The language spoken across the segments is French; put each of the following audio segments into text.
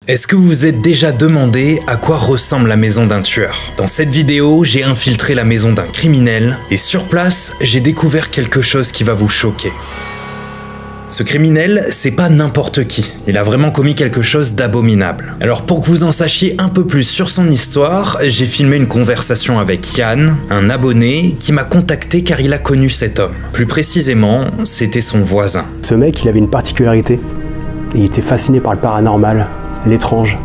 Est-ce que vous vous êtes déjà demandé à quoi ressemble la maison d'un tueur? Dans cette vidéo, j'ai infiltré la maison d'un criminel et sur place, j'ai découvert quelque chose qui va vous choquer. Ce criminel, c'est pas n'importe qui. Il a vraiment commis quelque chose d'abominable. Alors pour que vous en sachiez un peu plus sur son histoire, j'ai filmé une conversation avec Yann, un abonné qui m'a contacté car il a connu cet homme. Plus précisément, c'était son voisin. Ce mec, il avait une particularité. Il était fasciné par le paranormal, l'étrange,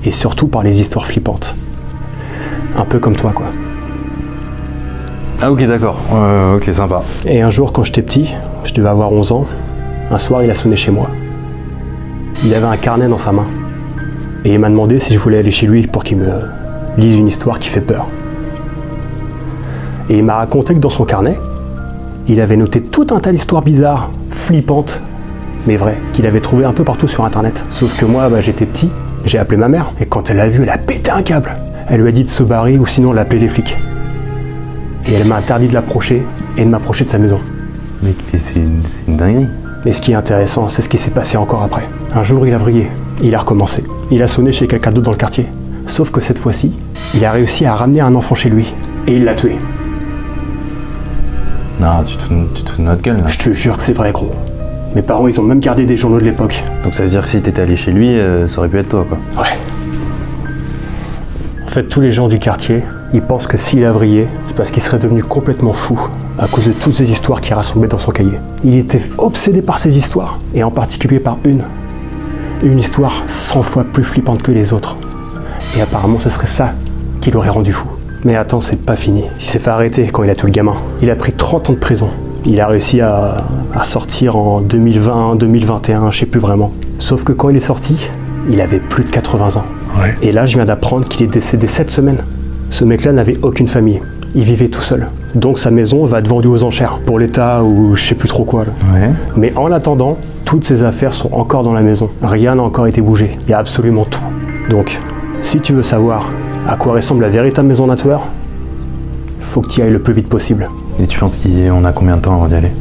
et surtout par les histoires flippantes. Un peu comme toi, quoi. Ah ok, d'accord. Ok, sympa. Et un jour, quand j'étais petit, je devais avoir 11 ans, un soir, il a sonné chez moi. Il avait un carnet dans sa main. Et il m'a demandé si je voulais aller chez lui pour qu'il me lise une histoire qui fait peur. Et il m'a raconté que dans son carnet, il avait noté tout un tas d'histoires bizarres, flippantes, mais vraies, qu'il avait trouvées un peu partout sur internet. Sauf que moi, j'étais petit, j'ai appelé ma mère, et quand elle l'a vu, elle a pété un câble. Elle lui a dit de se barrer ou sinon d'appeler les flics. Et elle m'a interdit de l'approcher et de m'approcher de sa maison. Mais c'est une dinguerie. Mais ce qui est intéressant, c'est ce qui s'est passé encore après. Un jour, il a vrillé. Il a recommencé. Il a sonné chez quelqu'un d'autre dans le quartier. Sauf que cette fois-ci, il a réussi à ramener un enfant chez lui. Et il l'a tué. Non, tu te fous de notre gueule, là. Je te jure que c'est vrai, gros. Mes parents, ils ont même gardé des journaux de l'époque. Donc ça veut dire que si t'étais allé chez lui, ça aurait pu être toi, quoi. Ouais. En fait, tous les gens du quartier, ils pensent que s'il a vrillé, c'est parce qu'il serait devenu complètement fou à cause de toutes ces histoires qu'il rassemblait dans son cahier. Il était obsédé par ces histoires, et en particulier par une histoire 100 fois plus flippante que les autres. Et apparemment, ce serait ça qui l'aurait rendu fou. Mais attends, c'est pas fini. Il s'est fait arrêter quand il a tué le gamin. Il a pris 30 ans de prison. Il a réussi à sortir en 2020, 2021, je sais plus vraiment. Sauf que quand il est sorti, il avait plus de 80 ans. Ouais. Et là, je viens d'apprendre qu'il est décédé cette semaine. Ce mec-là n'avait aucune famille. Il vivait tout seul. Donc sa maison va être vendue aux enchères, pour l'État ou je sais plus trop quoi. Là. Ouais. Mais en attendant, toutes ses affaires sont encore dans la maison. Rien n'a encore été bougé. Il y a absolument tout. Donc, si tu veux savoir à quoi ressemble la véritable maison d'un tueur, faut que tu y ailles le plus vite possible. Et tu penses qu'on a combien de temps avant d'y aller?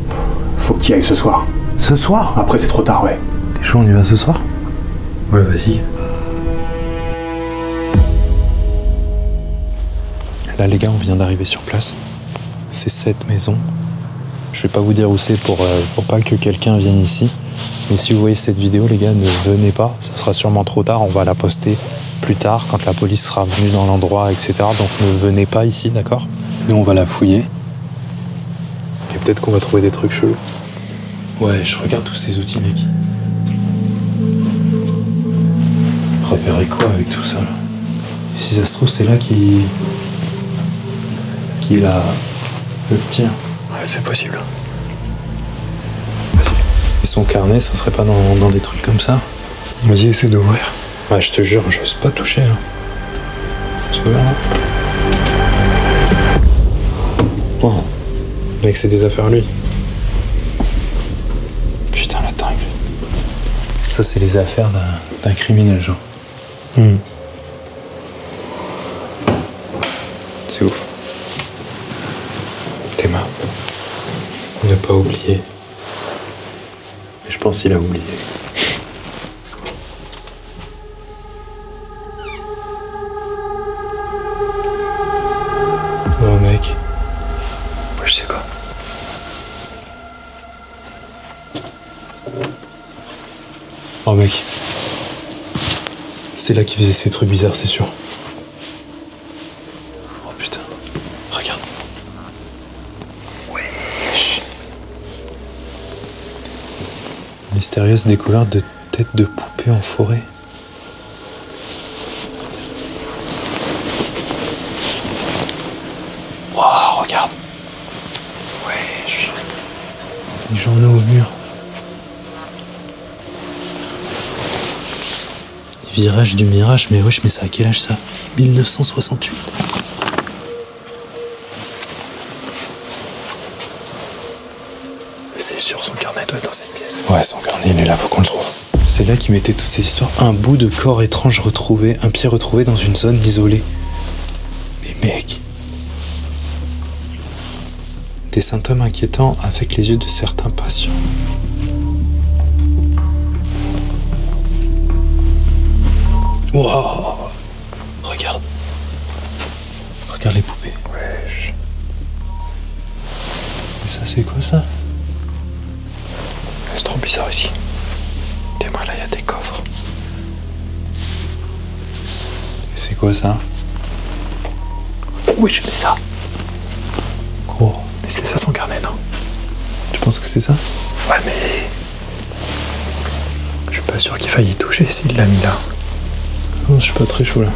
Faut que tu y ailles ce soir. Ce soir? Après, c'est trop tard, ouais. T'es chaud, on y va ce soir? Ouais, vas-y. Là les gars, on vient d'arriver sur place. C'est cette maison. Je vais pas vous dire où c'est pour pas que quelqu'un vienne ici. Mais si vous voyez cette vidéo, les gars, ne venez pas. Ça sera sûrement trop tard. On va la poster plus tard quand la police sera venue dans l'endroit, etc. Donc ne venez pas ici, d'accord? Nous, on va la fouiller. Et peut-être qu'on va trouver des trucs chelous. Ouais, je regarde tous ces outils, mec. Repérer quoi avec tout ça, là? Et si ça se trouve, c'est là qu'il a le tir. Ouais, c'est possible. Vas-y. Et son carnet, ça serait pas dans des trucs comme ça? Vas-y, essaie d'ouvrir. Ouais, je te jure, j'ose pas toucher. Hein. C'est ouvert là? Oh. Mec, c'est des affaires à lui. Putain, la dingue. Ça, c'est les affaires d'un criminel, genre. C'est ouf. Théma. Ne pas oublier. Mais je pense qu'il a oublié. Oh mec. Ouais, je sais quoi. Oh mec. C'est là qu'il faisait ces trucs bizarres, c'est sûr. Oh putain. Regarde. Wesh. Mystérieuse découverte de tête de poupée en forêt. Waouh, regarde. Wesh. Des journaux au mur. Virage du mirage, mais wesh, mais c'est à quel âge ça? 1968. C'est sûr, son carnet doit être dans cette pièce. Ouais, son carnet, il est là, faut qu'on le trouve. C'est là qu'il mettait toutes ces histoires. Un bout de corps étrange retrouvé, un pied retrouvé dans une zone isolée. Mais mec, des symptômes inquiétants avec les yeux de certains patients. Wow. Regarde. Regarde les poupées. Wesh. Et ça, c'est quoi ça? C'est trop bizarre ici. Tes mains là, il y a des coffres. Et c'est quoi ça? Oui, je mets ça. Gros. Mais c'est ça son carnet, non? Tu penses que c'est ça? Ouais, mais. Je suis pas sûr qu'il faille y toucher s'il l'a mis là. Non, je suis pas très chaud là.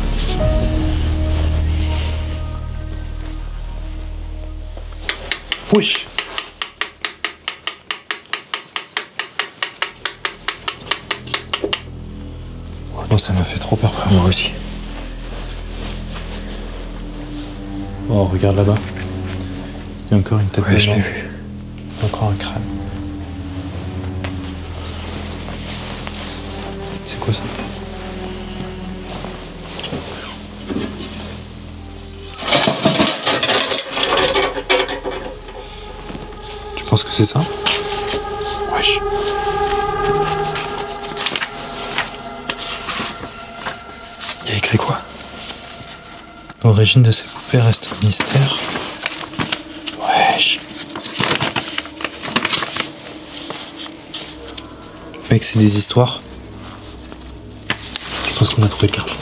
Wesh. Oh, ça m'a fait trop peur, frère. Moi aussi. Oh, regarde là-bas. Il y a encore une tête de Ouais, je l'ai gens. vu. Encore un crâne. C'est quoi ça? Tu penses que c'est ça? Wesh. Il y a écrit quoi? L'origine de ces poupées reste un mystère. Wesh. Mec, c'est des histoires. Je pense qu'on a trouvé le carton.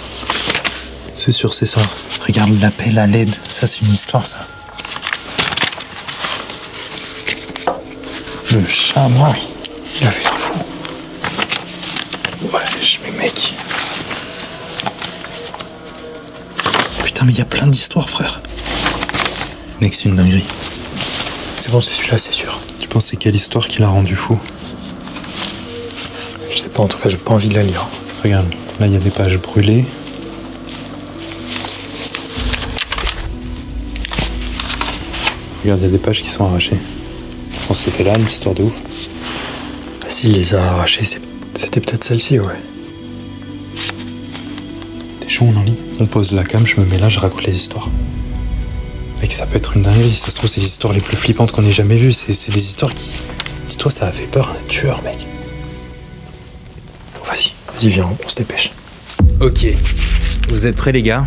C'est sûr, c'est ça. Regarde l'appel à l'aide. Ça, c'est une histoire, ça. Le chaman. Il a fait un fou. Wesh, mais mec. Putain, mais il y a plein d'histoires, frère. Mec, c'est une dinguerie. C'est bon, c'est celui-là, c'est sûr. Tu penses c'est quelle histoire qui l'a rendu fou? Je sais pas, en tout cas, j'ai pas envie de la lire. Regarde, là, il y a des pages brûlées. Regarde, il y a des pages qui sont arrachées. Je pense que c'était là l'histoire de ouf. Bah, s'il les a arrachés, c'était peut-être celle-ci, ouais. T'es chaud, on en lit? On pose la cam, je me mets là, je raconte les histoires. Mec, ça peut être une dinguerie. Si ça se trouve, c'est les histoires les plus flippantes qu'on ait jamais vues. C'est des histoires qui... Dis-toi, ça a fait peur, un tueur, mec. Bon, vas-y, viens, on se dépêche. Ok, vous êtes prêts les gars?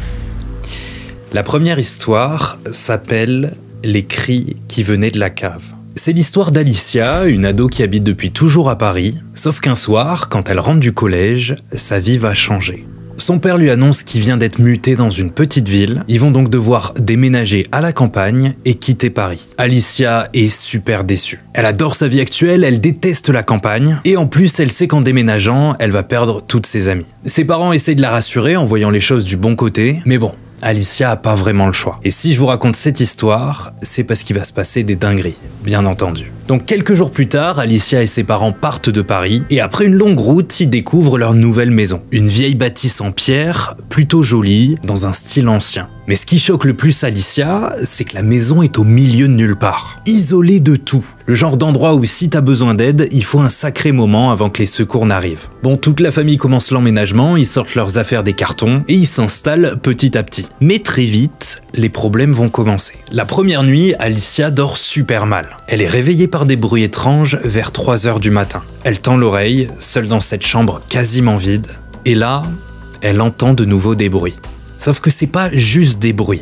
La première histoire s'appelle « Les cris qui venaient de la cave ». C'est l'histoire d'Alicia, une ado qui habite depuis toujours à Paris, sauf qu'un soir, quand elle rentre du collège, sa vie va changer. Son père lui annonce qu'il vient d'être muté dans une petite ville, ils vont donc devoir déménager à la campagne et quitter Paris. Alicia est super déçue. Elle adore sa vie actuelle, elle déteste la campagne, et en plus elle sait qu'en déménageant, elle va perdre toutes ses amies. Ses parents essayent de la rassurer en voyant les choses du bon côté, mais bon, Alicia a pas vraiment le choix. Et si je vous raconte cette histoire, c'est parce qu'il va se passer des dingueries, bien entendu. Donc quelques jours plus tard, Alicia et ses parents partent de Paris, et après une longue route, ils découvrent leur nouvelle maison. Une vieille bâtisse en pierre, plutôt jolie, dans un style ancien. Mais ce qui choque le plus Alicia, c'est que la maison est au milieu de nulle part, isolée de tout. Le genre d'endroit où si t'as besoin d'aide, il faut un sacré moment avant que les secours n'arrivent. Bon, toute la famille commence l'emménagement, ils sortent leurs affaires des cartons et ils s'installent petit à petit. Mais très vite, les problèmes vont commencer. La première nuit, Alicia dort super mal. Elle est réveillée par des bruits étranges vers 3 h du matin. Elle tend l'oreille, seule dans cette chambre quasiment vide, et là, elle entend de nouveau des bruits. Sauf que c'est pas juste des bruits,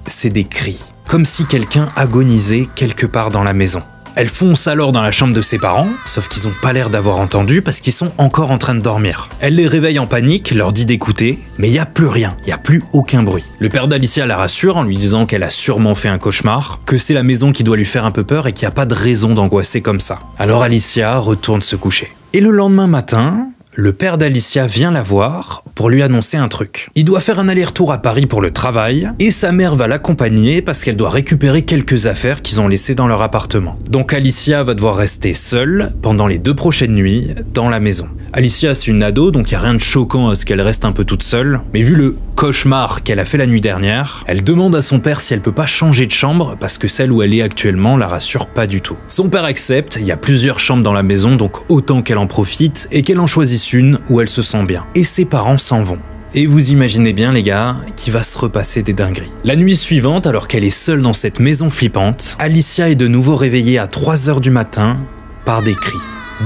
c'est des cris, comme si quelqu'un agonisait quelque part dans la maison. Elle fonce alors dans la chambre de ses parents, sauf qu'ils ont pas l'air d'avoir entendu parce qu'ils sont encore en train de dormir. Elle les réveille en panique, leur dit d'écouter, mais il y a plus rien, il y a plus aucun bruit. Le père d'Alicia la rassure en lui disant qu'elle a sûrement fait un cauchemar, que c'est la maison qui doit lui faire un peu peur et qu'il n'y a pas de raison d'angoisser comme ça. Alors Alicia retourne se coucher. Et le lendemain matin, le père d'Alicia vient la voir pour lui annoncer un truc. Il doit faire un aller-retour à Paris pour le travail et sa mère va l'accompagner parce qu'elle doit récupérer quelques affaires qu'ils ont laissées dans leur appartement. Donc Alicia va devoir rester seule pendant les 2 prochaines nuits dans la maison. Alicia, c'est une ado, donc il n'y a rien de choquant à ce qu'elle reste un peu toute seule, mais vu le cauchemar qu'elle a fait la nuit dernière, elle demande à son père si elle peut pas changer de chambre parce que celle où elle est actuellement la rassure pas du tout. Son père accepte, il y a plusieurs chambres dans la maison, donc autant qu'elle en profite et qu'elle en choisisse une où elle se sent bien. Et ses parents s'en vont. Et vous imaginez bien les gars, qu'il va se repasser des dingueries. La nuit suivante, alors qu'elle est seule dans cette maison flippante, Alicia est de nouveau réveillée à 3 h du matin par des cris.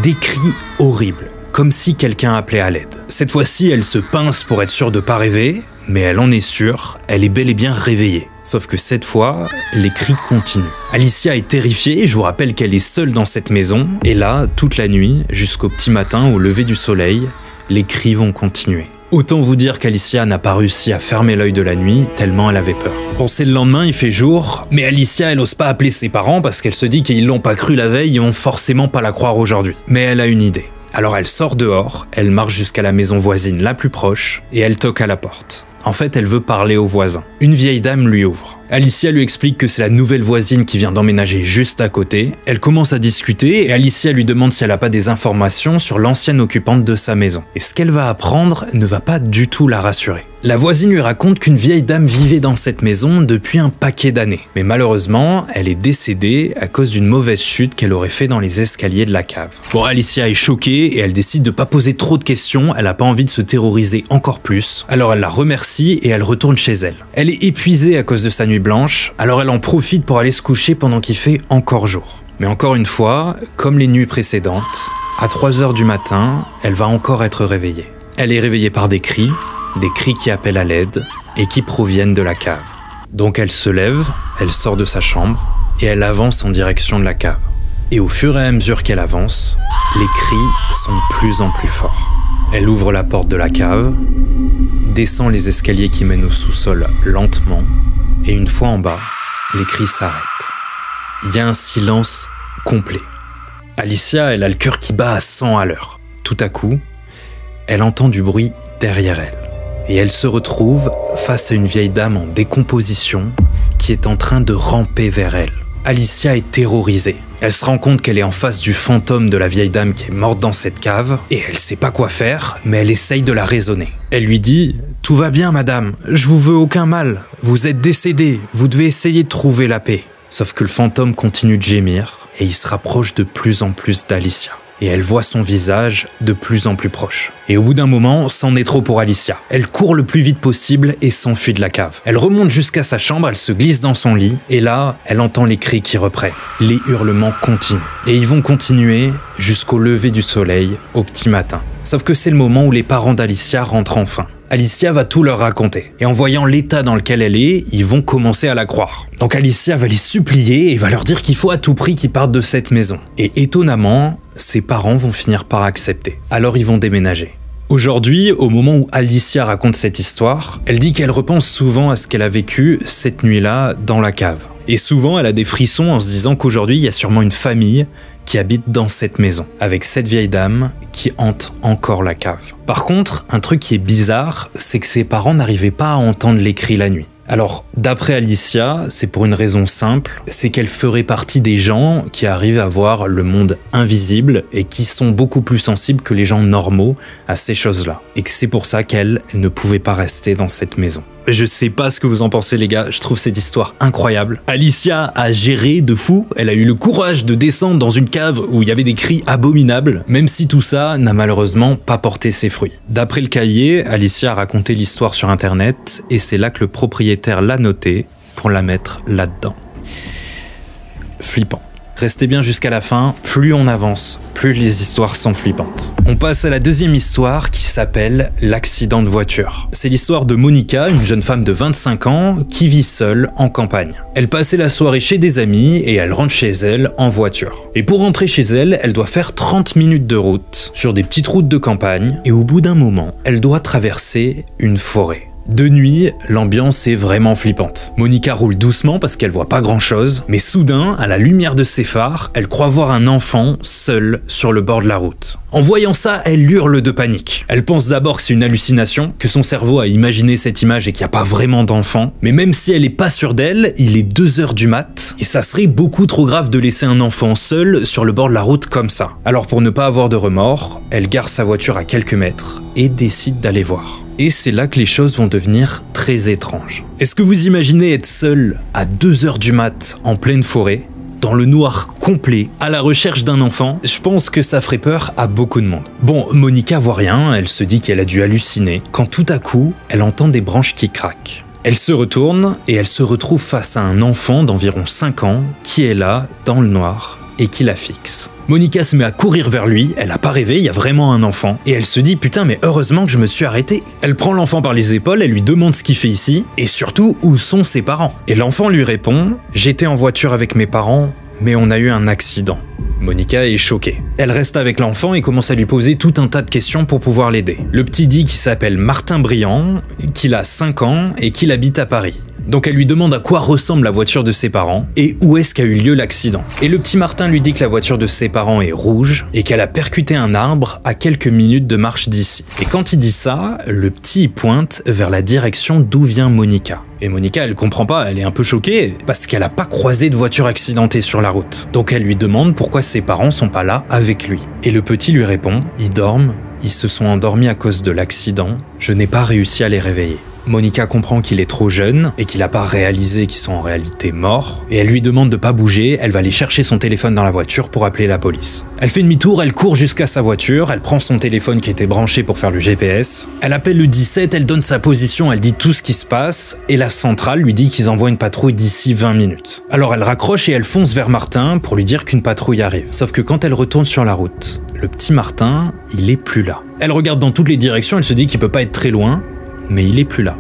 Des cris horribles. comme si quelqu'un appelait à l'aide. Cette fois-ci, elle se pince pour être sûre de pas rêver, mais elle en est sûre, elle est bel et bien réveillée. Sauf que cette fois, les cris continuent. Alicia est terrifiée, je vous rappelle qu'elle est seule dans cette maison, et là, toute la nuit, jusqu'au petit matin, au lever du soleil, les cris vont continuer. Autant vous dire qu'Alicia n'a pas réussi à fermer l'œil de la nuit, tellement elle avait peur. Bon, c'est le lendemain, il fait jour, mais Alicia, elle ose pas appeler ses parents parce qu'elle se dit qu'ils l'ont pas cru la veille et vont forcément pas la croire aujourd'hui. Mais elle a une idée. Alors elle sort dehors, elle marche jusqu'à la maison voisine la plus proche, et elle toque à la porte. En fait, elle veut parler aux voisins. Une vieille dame lui ouvre. Alicia lui explique que c'est la nouvelle voisine qui vient d'emménager juste à côté. Elle commence à discuter et Alicia lui demande si elle a pas des informations sur l'ancienne occupante de sa maison. Et ce qu'elle va apprendre ne va pas du tout la rassurer. La voisine lui raconte qu'une vieille dame vivait dans cette maison depuis un paquet d'années. Mais malheureusement, elle est décédée à cause d'une mauvaise chute qu'elle aurait fait dans les escaliers de la cave. Bon, Alicia est choquée et elle décide de pas poser trop de questions, elle a pas envie de se terroriser encore plus. Alors elle la remercie et elle retourne chez elle. Elle est épuisée à cause de sa nuit blanche, alors elle en profite pour aller se coucher pendant qu'il fait encore jour. Mais encore une fois, comme les nuits précédentes, à 3 h du matin, elle va encore être réveillée. Elle est réveillée par des cris qui appellent à l'aide et qui proviennent de la cave. Donc elle se lève, elle sort de sa chambre et elle avance en direction de la cave. Et au fur et à mesure qu'elle avance, les cris sont de plus en plus forts. Elle ouvre la porte de la cave, descend les escaliers qui mènent au sous-sol lentement, et une fois en bas, les cris s'arrêtent. Il y a un silence complet. Alicia, elle a le cœur qui bat à 100 à l'heure. Tout à coup, elle entend du bruit derrière elle. Et elle se retrouve face à une vieille dame en décomposition qui est en train de ramper vers elle. Alicia est terrorisée. Elle se rend compte qu'elle est en face du fantôme de la vieille dame qui est morte dans cette cave et elle sait pas quoi faire, mais elle essaye de la raisonner. Elle lui dit « Tout va bien madame, je vous veux aucun mal, vous êtes décédée, vous devez essayer de trouver la paix. » Sauf que le fantôme continue de gémir et il se rapproche de plus en plus d'Alicia. Et elle voit son visage de plus en plus proche. Et au bout d'un moment, c'en est trop pour Alicia. Elle court le plus vite possible et s'enfuit de la cave. Elle remonte jusqu'à sa chambre, elle se glisse dans son lit, et là, elle entend les cris qui reprennent. Les hurlements continuent. Et ils vont continuer jusqu'au lever du soleil, au petit matin. Sauf que c'est le moment où les parents d'Alicia rentrent enfin. Alicia va tout leur raconter. Et en voyant l'état dans lequel elle est, ils vont commencer à la croire. Donc Alicia va les supplier et va leur dire qu'il faut à tout prix qu'ils partent de cette maison. Et étonnamment, ses parents vont finir par accepter. Alors ils vont déménager. Aujourd'hui, au moment où Alicia raconte cette histoire, elle dit qu'elle repense souvent à ce qu'elle a vécu cette nuit-là dans la cave. Et souvent, elle a des frissons en se disant qu'aujourd'hui, il y a sûrement une famille qui habite dans cette maison, avec cette vieille dame qui hante encore la cave. Par contre, un truc qui est bizarre, c'est que ses parents n'arrivaient pas à entendre les cris la nuit. Alors, d'après Alicia, c'est pour une raison simple, c'est qu'elle ferait partie des gens qui arrivent à voir le monde invisible et qui sont beaucoup plus sensibles que les gens normaux à ces choses-là. Et que c'est pour ça qu'elle ne pouvait pas rester dans cette maison. Je sais pas ce que vous en pensez les gars, je trouve cette histoire incroyable. Alicia a géré de fou, elle a eu le courage de descendre dans une cave où il y avait des cris abominables, même si tout ça n'a malheureusement pas porté ses fruits. D'après le cahier, Alicia a raconté l'histoire sur internet et c'est là que le propriétaire l'a notée pour la mettre là-dedans. Flippant. Restez bien jusqu'à la fin, plus on avance, plus les histoires sont flippantes. On passe à la deuxième histoire qui s'appelle l'accident de voiture. C'est l'histoire de Monica, une jeune femme de 25 ans qui vit seule en campagne. Elle passait la soirée chez des amis et elle rentre chez elle en voiture. Et pour rentrer chez elle, elle doit faire 30 minutes de route sur des petites routes de campagne et au bout d'un moment, elle doit traverser une forêt. De nuit, l'ambiance est vraiment flippante. Monica roule doucement parce qu'elle voit pas grand chose, mais soudain, à la lumière de ses phares, elle croit voir un enfant seul sur le bord de la route. En voyant ça, elle hurle de panique. Elle pense d'abord que c'est une hallucination, que son cerveau a imaginé cette image et qu'il n'y a pas vraiment d'enfant. Mais même si elle est pas sûre d'elle, il est 2 h du mat, et ça serait beaucoup trop grave de laisser un enfant seul sur le bord de la route comme ça. Alors pour ne pas avoir de remords, elle gare sa voiture à quelques mètres et décide d'aller voir. Et c'est là que les choses vont devenir très étranges. Est-ce que vous imaginez être seul à 2 h du mat en pleine forêt, dans le noir complet, à la recherche d'un enfant? Je pense que ça ferait peur à beaucoup de monde. Bon, Monica voit rien, elle se dit qu'elle a dû halluciner, quand tout à coup, elle entend des branches qui craquent. Elle se retourne et elle se retrouve face à un enfant d'environ 5 ans qui est là, dans le noir, et qui la fixe. Monica se met à courir vers lui, elle a pas rêvé, il y a vraiment un enfant, et elle se dit putain mais heureusement que je me suis arrêté. Elle prend l'enfant par les épaules, elle lui demande ce qu'il fait ici, et surtout où sont ses parents. Et l'enfant lui répond « J'étais en voiture avec mes parents, mais on a eu un accident ». Monica est choquée. Elle reste avec l'enfant et commence à lui poser tout un tas de questions pour pouvoir l'aider. Le petit dit qu'il s'appelle Martin Briand, qu'il a 5 ans et qu'il habite à Paris. Donc elle lui demande à quoi ressemble la voiture de ses parents et où est-ce qu'a eu lieu l'accident. Et le petit Martin lui dit que la voiture de ses parents est rouge et qu'elle a percuté un arbre à quelques minutes de marche d'ici. Et quand il dit ça, le petit pointe vers la direction d'où vient Monica. Et Monica, elle comprend pas, elle est un peu choquée parce qu'elle a pas croisé de voiture accidentée sur la route. Donc elle lui demande pourquoi ses parents sont pas là avec lui. Et le petit lui répond « Ils dorment, ils se sont endormis à cause de l'accident, je n'ai pas réussi à les réveiller ». Monica comprend qu'il est trop jeune et qu'il n'a pas réalisé qu'ils sont en réalité morts, et elle lui demande de pas bouger, elle va aller chercher son téléphone dans la voiture pour appeler la police. Elle fait demi-tour, elle court jusqu'à sa voiture, elle prend son téléphone qui était branché pour faire le GPS, elle appelle le 17, elle donne sa position, elle dit tout ce qui se passe, et la centrale lui dit qu'ils envoient une patrouille d'ici 20 minutes. Alors elle raccroche et elle fonce vers Martin pour lui dire qu'une patrouille arrive. Sauf que quand elle retourne sur la route, le petit Martin, il est plus là. Elle regarde dans toutes les directions, elle se dit qu'il peut pas être très loin, mais il est plus là.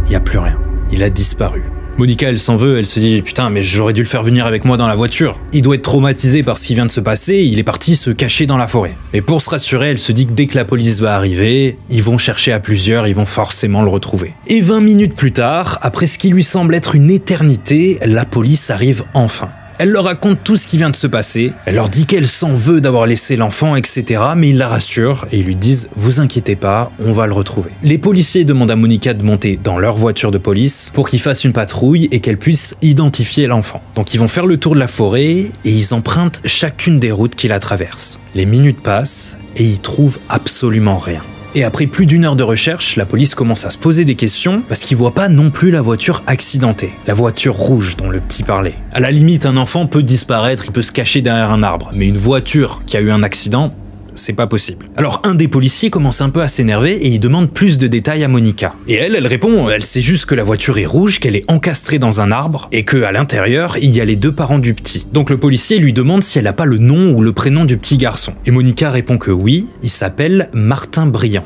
Il y a plus rien. Il a disparu. Monica, elle s'en veut, elle se dit « Putain, mais j'aurais dû le faire venir avec moi dans la voiture. Il doit être traumatisé par ce qui vient de se passer, il est parti se cacher dans la forêt. » Mais pour se rassurer, elle se dit que dès que la police va arriver, ils vont chercher à plusieurs, ils vont forcément le retrouver. Et 20 minutes plus tard, après ce qui lui semble être une éternité, la police arrive enfin. Elle leur raconte tout ce qui vient de se passer, elle leur dit qu'elle s'en veut d'avoir laissé l'enfant, etc. Mais ils la rassurent et ils lui disent « Vous inquiétez pas, on va le retrouver ». Les policiers demandent à Monica de monter dans leur voiture de police pour qu'ils fassent une patrouille et qu'elle puisse identifier l'enfant. Donc ils vont faire le tour de la forêt et ils empruntent chacune des routes qui la traversent. Les minutes passent et ils trouvent absolument rien. Et après plus d'1 heure de recherche, la police commence à se poser des questions parce qu'ils voient pas non plus la voiture accidentée, la voiture rouge dont le petit parlait. À la limite, un enfant peut disparaître, il peut se cacher derrière un arbre, mais une voiture qui a eu un accident, c'est pas possible. Alors un des policiers commence un peu à s'énerver et il demande plus de détails à Monica. Et elle répond, elle sait juste que la voiture est rouge, qu'elle est encastrée dans un arbre et que à l'intérieur, il y a les 2 parents du petit. Donc le policier lui demande si elle a pas le nom ou le prénom du petit garçon. Et Monica répond que oui, il s'appelle Martin Briand.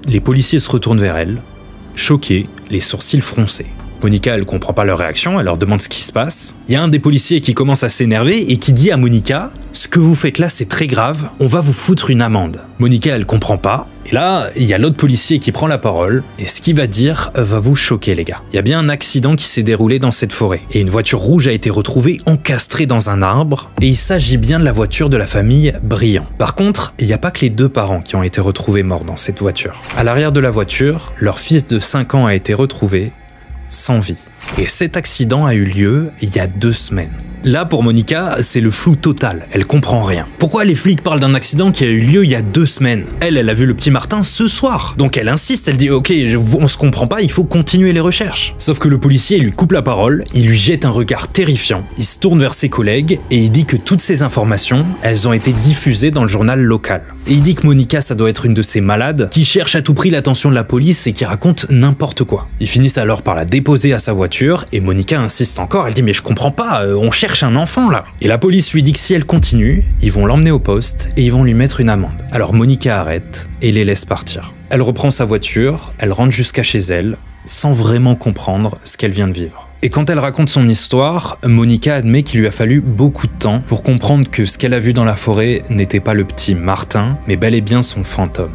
Les policiers se retournent vers elle, choqués, les sourcils froncés. Monica, elle comprend pas leur réaction, elle leur demande ce qui se passe. Il y a un des policiers qui commence à s'énerver et qui dit à Monica « Ce que vous faites là, c'est très grave, on va vous foutre une amende. » Monica, elle comprend pas. Et là, il y a l'autre policier qui prend la parole, et ce qu'il va dire va vous choquer les gars. Il y a bien un accident qui s'est déroulé dans cette forêt, et une voiture rouge a été retrouvée encastrée dans un arbre, et il s'agit bien de la voiture de la famille Briand. Par contre, il n'y a pas que les 2 parents qui ont été retrouvés morts dans cette voiture. À l'arrière de la voiture, leur fils de 5 ans a été retrouvé sans vie. Et cet accident a eu lieu il y a 2 semaines. Là, pour Monica, c'est le flou total, elle comprend rien. Pourquoi les flics parlent d'un accident qui a eu lieu il y a 2 semaines? Elle a vu le petit Martin ce soir. Donc elle insiste, elle dit « Ok, on se comprend pas, il faut continuer les recherches. » Sauf que le policier lui coupe la parole, il lui jette un regard terrifiant, il se tourne vers ses collègues et il dit que toutes ces informations, elles ont été diffusées dans le journal local. Et il dit que Monica, ça doit être une de ces malades qui cherche à tout prix l'attention de la police et qui raconte n'importe quoi. Ils finissent alors par la déposer à sa voiture et Monica insiste encore, elle dit « Mais je comprends pas, on cherche un enfant là !» Et la police lui dit que si elle continue, ils vont l'emmener au poste et ils vont lui mettre une amende. Alors Monica arrête et les laisse partir. Elle reprend sa voiture, elle rentre jusqu'à chez elle, sans vraiment comprendre ce qu'elle vient de vivre. Et quand elle raconte son histoire, Monica admet qu'il lui a fallu beaucoup de temps pour comprendre que ce qu'elle a vu dans la forêt n'était pas le petit Martin, mais bel et bien son fantôme.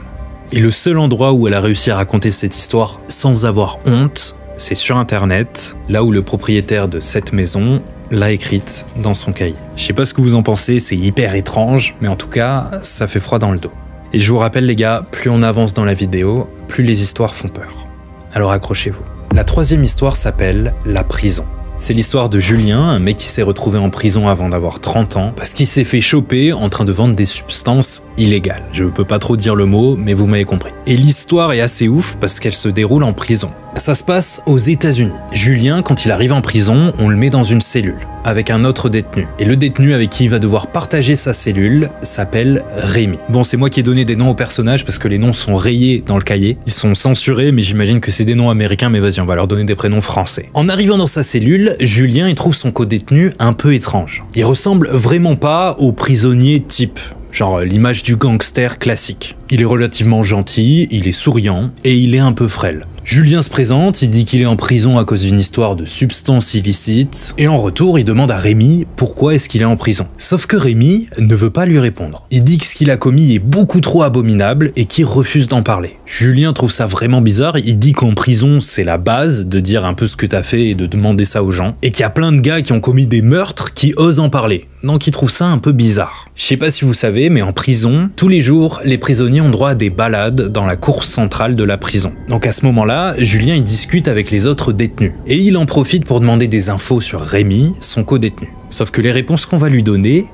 Et le seul endroit où elle a réussi à raconter cette histoire sans avoir honte, c'est sur internet, là où le propriétaire de cette maison l'a écrite dans son cahier. Je sais pas ce que vous en pensez, c'est hyper étrange, mais en tout cas, ça fait froid dans le dos. Et je vous rappelle les gars, plus on avance dans la vidéo, plus les histoires font peur. Alors accrochez-vous. La 3e histoire s'appelle La prison. C'est l'histoire de Julien, un mec qui s'est retrouvé en prison avant d'avoir 30 ans, parce qu'il s'est fait choper en train de vendre des substances illégales. Je peux pas trop dire le mot, mais vous m'avez compris. Et l'histoire est assez ouf parce qu'elle se déroule en prison. Ça se passe aux États-Unis. Julien, quand il arrive en prison, on le met dans une cellule. avec un autre détenu. Et le détenu avec qui il va devoir partager sa cellule s'appelle Rémi. Bon, c'est moi qui ai donné des noms aux personnages parce que les noms sont rayés dans le cahier. Ils sont censurés, mais j'imagine que c'est des noms américains, mais vas-y, on va leur donner des prénoms français. En arrivant dans sa cellule, Julien, il trouve son codétenu un peu étrange. Il ressemble vraiment pas au prisonnier type. Genre l'image du gangster classique. Il est relativement gentil, il est souriant et il est un peu frêle. Julien se présente, il dit qu'il est en prison à cause d'une histoire de substances illicites, et en retour, il demande à Rémi pourquoi est-ce qu'il est en prison. Sauf que Rémi ne veut pas lui répondre. Il dit que ce qu'il a commis est beaucoup trop abominable et qu'il refuse d'en parler. Julien trouve ça vraiment bizarre, il dit qu'en prison, c'est la base de dire un peu ce que t'as fait et de demander ça aux gens, et qu'il y a plein de gars qui ont commis des meurtres qui osent en parler. Donc il trouve ça un peu bizarre. Je sais pas si vous savez, mais en prison, tous les jours, les prisonniers ont droit à des balades dans la cour centrale de la prison. Donc à ce moment-là, Julien il discute avec les autres détenus. Et il en profite pour demander des infos sur Rémi, son codétenu. Sauf que les réponses qu'on va lui donner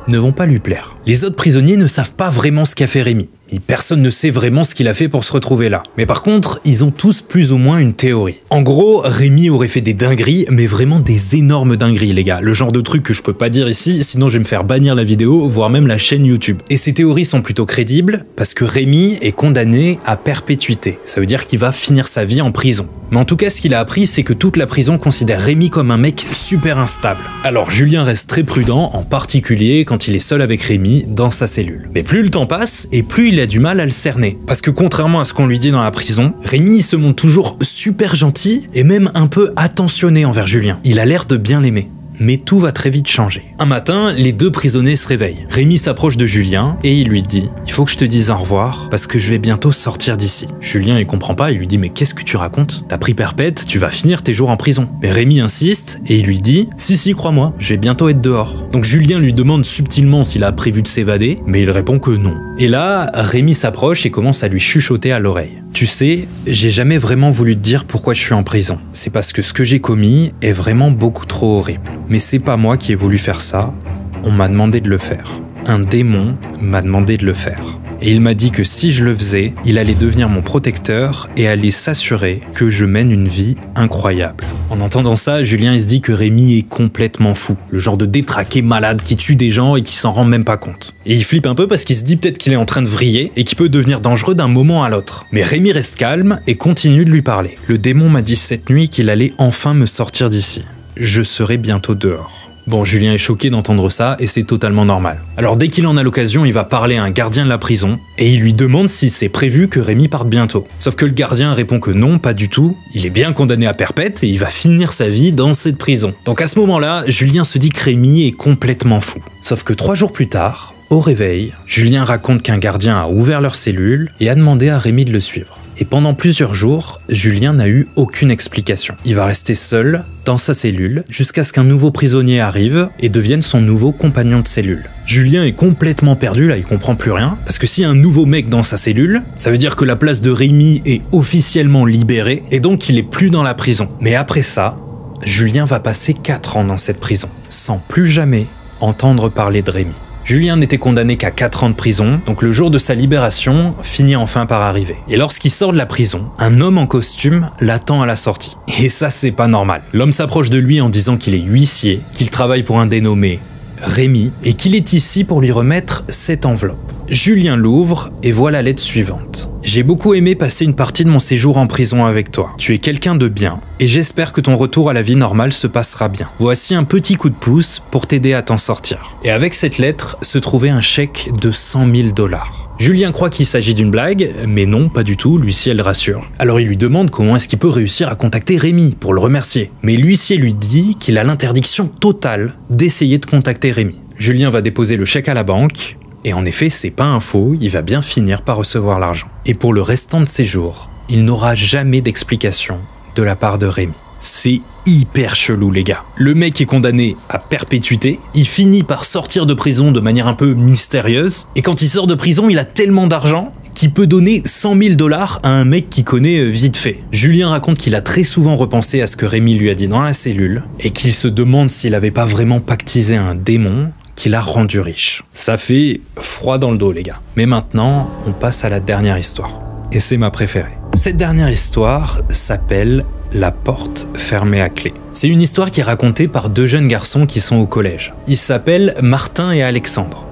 ne vont pas lui plaire. Les autres prisonniers ne savent pas vraiment ce qu'a fait Rémi. Et personne ne sait vraiment ce qu'il a fait pour se retrouver là. Mais par contre, ils ont tous plus ou moins une théorie. En gros, Rémi aurait fait des dingueries, mais vraiment des énormes dingueries, les gars. Le genre de truc que je peux pas dire ici, sinon je vais me faire bannir la vidéo, voire même la chaîne YouTube. Et ces théories sont plutôt crédibles, parce que Rémi est condamné à perpétuité. Ça veut dire qu'il va finir sa vie en prison. Mais en tout cas, ce qu'il a appris, c'est que toute la prison considère Rémi comme un mec super instable. Alors Julien reste très prudent, en particulier quand il est seul avec Rémi dans sa cellule. Mais plus le temps passe, et plus il a du mal à le cerner. Parce que contrairement à ce qu'on lui dit dans la prison, Rémi se montre toujours super gentil et même un peu attentionné envers Julien. Il a l'air de bien l'aimer. Mais tout va très vite changer. Un matin, les deux prisonniers se réveillent. Rémi s'approche de Julien et il lui dit « Il faut que je te dise au revoir parce que je vais bientôt sortir d'ici. » Julien il comprend pas, il lui dit « Mais qu'est-ce que tu racontes? T'as pris perpète, tu vas finir tes jours en prison. » Mais Rémi insiste et il lui dit « Si, crois-moi, je vais bientôt être dehors. » Donc Julien lui demande subtilement s'il a prévu de s'évader, mais il répond que non. Et là, Rémi s'approche et commence à lui chuchoter à l'oreille. « Tu sais, j'ai jamais vraiment voulu te dire pourquoi je suis en prison. C'est parce que ce que j'ai commis est vraiment beaucoup trop horrible. Mais c'est pas moi qui ai voulu faire ça, on m'a demandé de le faire. Un démon m'a demandé de le faire. Et il m'a dit que si je le faisais, il allait devenir mon protecteur et allait s'assurer que je mène une vie incroyable. » En entendant ça, Julien il se dit que Rémi est complètement fou. Le genre de détraqué malade qui tue des gens et qui s'en rend même pas compte. Et il flippe un peu parce qu'il se dit peut-être qu'il est en train de vriller et qu'il peut devenir dangereux d'un moment à l'autre. Mais Rémi reste calme et continue de lui parler. « Le démon m'a dit cette nuit qu'il allait enfin me sortir d'ici. Je serai bientôt dehors. » Bon, Julien est choqué d'entendre ça et c'est totalement normal. Alors dès qu'il en a l'occasion, il va parler à un gardien de la prison et il lui demande si c'est prévu que Rémi parte bientôt. Sauf que le gardien répond que non, pas du tout. Il est bien condamné à perpète et il va finir sa vie dans cette prison. Donc à ce moment-là, Julien se dit que Rémi est complètement fou. Sauf que 3 jours plus tard, au réveil, Julien raconte qu'un gardien a ouvert leur cellule et a demandé à Rémi de le suivre. Et pendant plusieurs jours, Julien n'a eu aucune explication. Il va rester seul dans sa cellule jusqu'à ce qu'un nouveau prisonnier arrive et devienne son nouveau compagnon de cellule. Julien est complètement perdu, là il comprend plus rien, parce que s'il y a un nouveau mec dans sa cellule, ça veut dire que la place de Rémi est officiellement libérée et donc il est plus dans la prison. Mais après ça, Julien va passer 4 ans dans cette prison, sans plus jamais entendre parler de Rémi. Julien n'était condamné qu'à 4 ans de prison, donc le jour de sa libération finit enfin par arriver. Et lorsqu'il sort de la prison, un homme en costume l'attend à la sortie. Et ça, c'est pas normal. L'homme s'approche de lui en disant qu'il est huissier, qu'il travaille pour un dénommé Rémi, et qu'il est ici pour lui remettre cette enveloppe. Julien l'ouvre et voit la lettre suivante. « J'ai beaucoup aimé passer une partie de mon séjour en prison avec toi. Tu es quelqu'un de bien et j'espère que ton retour à la vie normale se passera bien. Voici un petit coup de pouce pour t'aider à t'en sortir. » Et avec cette lettre se trouvait un chèque de 100 000 $. Julien croit qu'il s'agit d'une blague, mais non, pas du tout, l'huissier le rassure. Alors il lui demande comment est-ce qu'il peut réussir à contacter Rémi pour le remercier. Mais l'huissier lui dit qu'il a l'interdiction totale d'essayer de contacter Rémi. Julien va déposer le chèque à la banque, et en effet, c'est pas un faux, il va bien finir par recevoir l'argent. Et pour le restant de ses jours, il n'aura jamais d'explication de la part de Rémi. C'est hyper chelou les gars. Le mec est condamné à perpétuité, il finit par sortir de prison de manière un peu mystérieuse, et quand il sort de prison, il a tellement d'argent qu'il peut donner 100 000 $ à un mec qu'il connaît vite fait. Julien raconte qu'il a très souvent repensé à ce que Rémi lui a dit dans la cellule, et qu'il se demande s'il avait pas vraiment pactisé un démon qui l'a rendu riche. Ça fait froid dans le dos les gars. Mais maintenant, on passe à la dernière histoire. et c'est ma préférée. Cette dernière histoire s'appelle La porte fermée à clé. C'est une histoire qui est racontée par deux jeunes garçons qui sont au collège. Ils s'appellent Martin et Alexandre.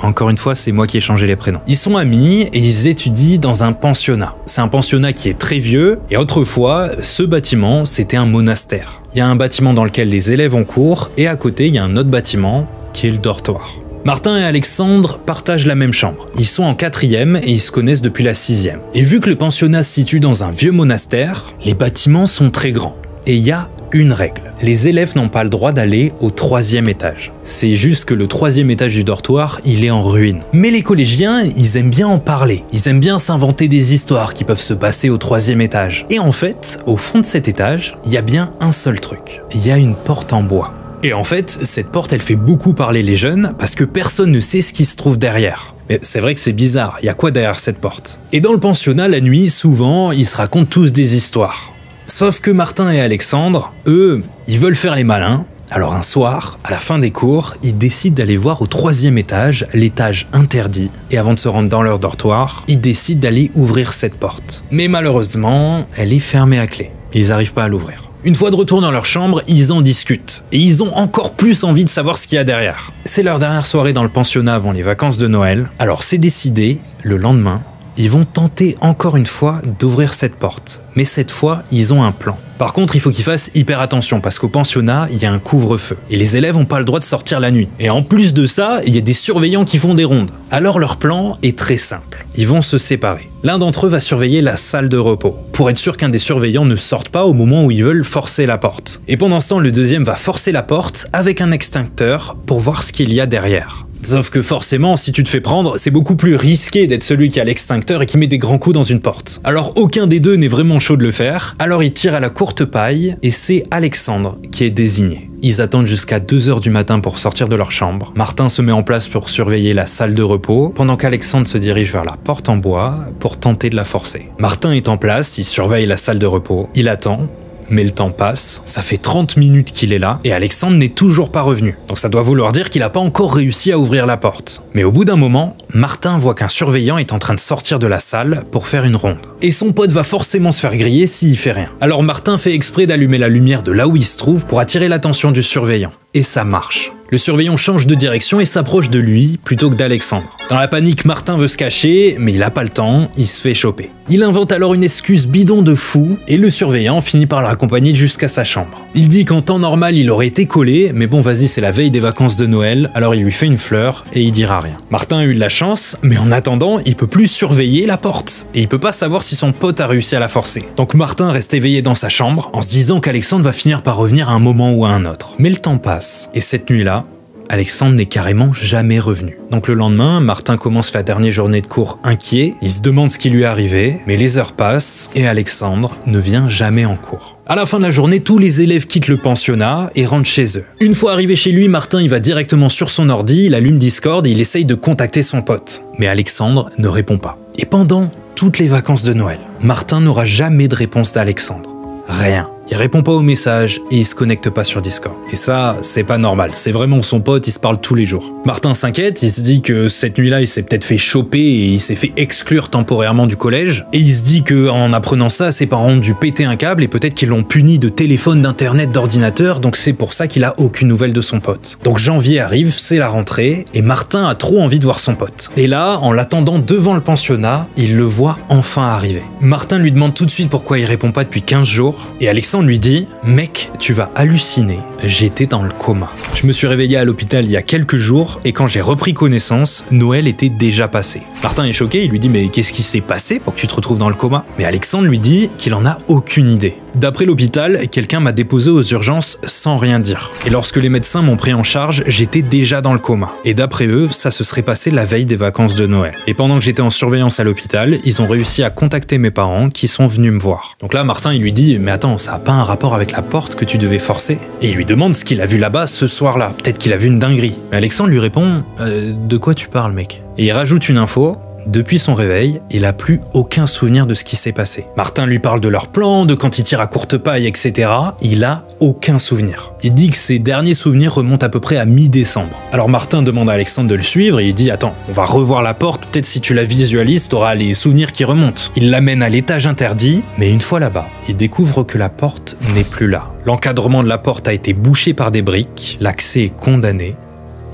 Encore une fois, c'est moi qui ai changé les prénoms. Ils sont amis et ils étudient dans un pensionnat. C'est un pensionnat qui est très vieux et autrefois, ce bâtiment, c'était un monastère. Il y a un bâtiment dans lequel les élèves ont cours et à côté, il y a un autre bâtiment qui est le dortoir. Martin et Alexandre partagent la même chambre. Ils sont en 4e et ils se connaissent depuis la 6e. Et vu que le pensionnat se situe dans un vieux monastère, les bâtiments sont très grands. Et il y a une règle. Les élèves n'ont pas le droit d'aller au 3e étage. C'est juste que le 3e étage du dortoir, il est en ruine. Mais les collégiens, ils aiment bien en parler. Ils aiment bien s'inventer des histoires qui peuvent se passer au 3e étage. Et en fait, au fond de cet étage, il y a bien un seul truc. Il y a une porte en bois. Et en fait, cette porte, elle fait beaucoup parler les jeunes parce que personne ne sait ce qui se trouve derrière. Mais c'est vrai que c'est bizarre, il y a quoi derrière cette porte? Et dans le pensionnat, la nuit, souvent, ils se racontent tous des histoires. Sauf que Martin et Alexandre, eux, ils veulent faire les malins. Alors un soir, à la fin des cours, ils décident d'aller voir au 3e étage, l'étage interdit. Et avant de se rendre dans leur dortoir, ils décident d'aller ouvrir cette porte. Mais malheureusement, elle est fermée à clé. Ils n'arrivent pas à l'ouvrir. Une fois de retour dans leur chambre, ils en discutent. Et ils ont encore plus envie de savoir ce qu'il y a derrière. C'est leur dernière soirée dans le pensionnat avant les vacances de Noël. Alors c'est décidé, le lendemain, ils vont tenter encore une fois d'ouvrir cette porte. Mais cette fois, ils ont un plan. Par contre, il faut qu'ils fassent hyper attention parce qu'au pensionnat, il y a un couvre-feu. Et les élèves n'ont pas le droit de sortir la nuit. Et en plus de ça, il y a des surveillants qui font des rondes. Alors leur plan est très simple. Ils vont se séparer. L'un d'entre eux va surveiller la salle de repos, pour être sûr qu'un des surveillants ne sorte pas au moment où ils veulent forcer la porte. Et pendant ce temps, le deuxième va forcer la porte avec un extincteur pour voir ce qu'il y a derrière. Sauf que forcément, si tu te fais prendre, c'est beaucoup plus risqué d'être celui qui a l'extincteur et qui met des grands coups dans une porte. Alors aucun des deux n'est vraiment chaud de le faire, alors ils tirent à la courte paille et c'est Alexandre qui est désigné. Ils attendent jusqu'à 2 h du matin pour sortir de leur chambre. Martin se met en place pour surveiller la salle de repos, pendant qu'Alexandre se dirige vers la porte en bois pour tenter de la forcer. Martin est en place, il surveille la salle de repos, il attend. Mais le temps passe, ça fait 30 minutes qu'il est là, et Alexandre n'est toujours pas revenu. Donc ça doit vouloir dire qu'il n'a pas encore réussi à ouvrir la porte. Mais au bout d'un moment, Martin voit qu'un surveillant est en train de sortir de la salle pour faire une ronde. Et son pote va forcément se faire griller s'il fait rien. Alors Martin fait exprès d'allumer la lumière de là où il se trouve pour attirer l'attention du surveillant. Et ça marche. Le surveillant change de direction et s'approche de lui plutôt que d'Alexandre. Dans la panique, Martin veut se cacher, mais il a pas le temps, il se fait choper. Il invente alors une excuse bidon de fou, et le surveillant finit par le raccompagner jusqu'à sa chambre. Il dit qu'en temps normal, il aurait été collé, mais bon vas-y, c'est la veille des vacances de Noël, alors il lui fait une fleur, et il dira rien. Martin a eu de la chance, mais en attendant, il peut plus surveiller la porte, et il peut pas savoir si son pote a réussi à la forcer. Donc Martin reste éveillé dans sa chambre, en se disant qu'Alexandre va finir par revenir à un moment ou à un autre. Mais le temps passe, et cette nuit-là, Alexandre n'est carrément jamais revenu. Donc le lendemain, Martin commence la dernière journée de cours inquiet, il se demande ce qui lui est arrivé, mais les heures passent et Alexandre ne vient jamais en cours. À la fin de la journée, tous les élèves quittent le pensionnat et rentrent chez eux. Une fois arrivé chez lui, Martin il va directement sur son ordi, il allume Discord et il essaye de contacter son pote. Mais Alexandre ne répond pas. Et pendant toutes les vacances de Noël, Martin n'aura jamais de réponse d'Alexandre. Rien. Il répond pas aux messages et il se connecte pas sur Discord. Et ça, c'est pas normal. C'est vraiment son pote, ils se parlent tous les jours. Martin s'inquiète, il se dit que cette nuit-là, il s'est peut-être fait choper et il s'est fait exclure temporairement du collège. Et il se dit qu'en apprenant ça, ses parents ont dû péter un câble et peut-être qu'ils l'ont puni de téléphone, d'internet, d'ordinateur. Donc c'est pour ça qu'il a aucune nouvelle de son pote. Donc janvier arrive, c'est la rentrée et Martin a trop envie de voir son pote. Et là, en l'attendant devant le pensionnat, il le voit enfin arriver. Martin lui demande tout de suite pourquoi il répond pas depuis 15 jours et Alexandre lui dit « Mec, tu vas halluciner, j'étais dans le coma. Je me suis réveillé à l'hôpital il y a quelques jours et quand j'ai repris connaissance, Noël était déjà passé. » Martin est choqué, il lui dit « Mais qu'est-ce qui s'est passé pour que tu te retrouves dans le coma ?» Mais Alexandre lui dit qu'il en a aucune idée. D'après l'hôpital, quelqu'un m'a déposé aux urgences sans rien dire. Et lorsque les médecins m'ont pris en charge, j'étais déjà dans le coma. Et d'après eux, ça se serait passé la veille des vacances de Noël. Et pendant que j'étais en surveillance à l'hôpital, ils ont réussi à contacter mes parents qui sont venus me voir. Donc là, Martin, il lui dit « Mais attends, ça a pas un rapport avec la porte que tu devais forcer ?» Et il lui demande ce qu'il a vu là-bas ce soir-là. Peut-être qu'il a vu une dinguerie. Mais Alexandre lui répond « De quoi tu parles, mec ?» Et il rajoute une info. Depuis son réveil, il a plus aucun souvenir de ce qui s'est passé. Martin lui parle de leur plan, de quand ils tirent à courte paille, etc. Il a aucun souvenir. Il dit que ses derniers souvenirs remontent à peu près à mi-décembre. Alors Martin demande à Alexandre de le suivre et il dit « Attends, on va revoir la porte, peut-être si tu la visualises, t'auras les souvenirs qui remontent. » Il l'amène à l'étage interdit, mais une fois là-bas, il découvre que la porte n'est plus là. L'encadrement de la porte a été bouché par des briques, l'accès est condamné,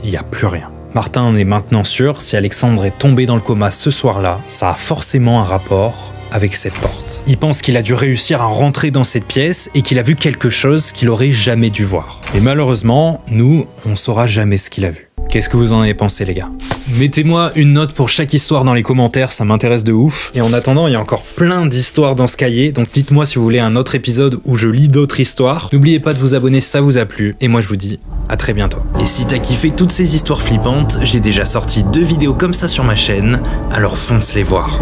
il n'y a plus rien. Martin en est maintenant sûr, si Alexandre est tombé dans le coma ce soir-là, ça a forcément un rapport avec cette porte. Il pense qu'il a dû réussir à rentrer dans cette pièce et qu'il a vu quelque chose qu'il aurait jamais dû voir. Et malheureusement, nous, on saura jamais ce qu'il a vu. Qu'est-ce que vous en avez pensé, les gars? Mettez-moi une note pour chaque histoire dans les commentaires, ça m'intéresse de ouf. Et en attendant, il y a encore plein d'histoires dans ce cahier, donc dites-moi si vous voulez un autre épisode où je lis d'autres histoires. N'oubliez pas de vous abonner si ça vous a plu, et moi je vous dis à très bientôt. Et si t'as kiffé toutes ces histoires flippantes, j'ai déjà sorti 2 vidéos comme ça sur ma chaîne, alors fonce les voir.